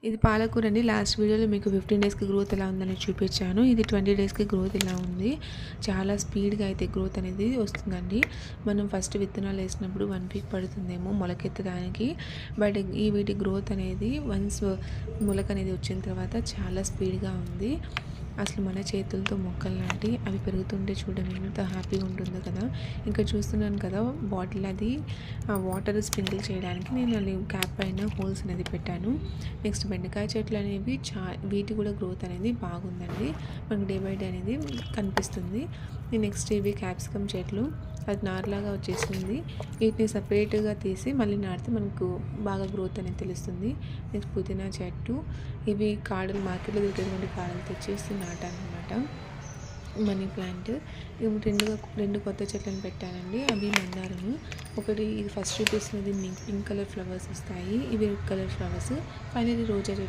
ఇది పాలకూర అండి. లాస్ట్ వీడియోలో మీకు 15 డేస్‌కి గ్రోత్ ఎలా ఉందని చూపించాను. ఇది 20 డేస్‌కి గ్రోత్ ఇలా ఉంది. చాలా స్పీడ్‌గా అయితే గ్రోత్ అనేది వస్తుందండి. మనం ఫస్ట్ విత్తనాలు వేసినప్పుడు 1 వీక్ పడుతుందేమో మొలకెత్తడానికి. బట్ ఈ వీటి గ్రోత్ అనేది వన్స్ మొలక అనేది వచ్చిన తర్వాత చాలా స్పీడ్‌గా ఉంది. అసలు మన చేతులతో మొక్కలు నాటి అవి పెరుగుతుంటే చూడడం ఎంత హ్యాపీగా ఉంటుందో కదా. ఇంకా చూస్తున్నాను కదా, బాటిల్ అది వాటర్ స్ప్రింకిల్ చేయడానికి నేను అది క్యాప్ పైన హోల్స్ అనేది పెట్టాను. నెక్స్ట్ బెండకాయ చెట్లు అనేవి వీటి కూడా గ్రోత్ అనేది బాగుందండి. మనకు డే బై డే అనేది కనిపిస్తుంది. నెక్స్ట్ ఇవి క్యాప్సికమ్ చెట్లు, అది నార్లాగా వచ్చేసింది. వీటిని సపరేట్గా తీసి మళ్ళీ నాటితే మనకు బాగా గ్రోత్ అనేది తెలుస్తుంది. నెక్స్ట్ పుదీనా చెట్టు, ఇవి కాడలు మార్కెట్లో దొరికేటువంటి కాడలు తెచ్చేసి నాటానమాట. మనీ ప్లాంట్, ఇవి రెండు కొత్త చెట్లను పెట్టానండి. అవి మందారము. ఒకటి ఇది ఫస్ట్ చూపిస్తున్నది పింక్ కలర్ ఫ్లవర్స్ వస్తాయి, ఇవి రెడ్ కలర్ ఫ్లవర్స్. ఫైనల్లీ రోజా చెట్టు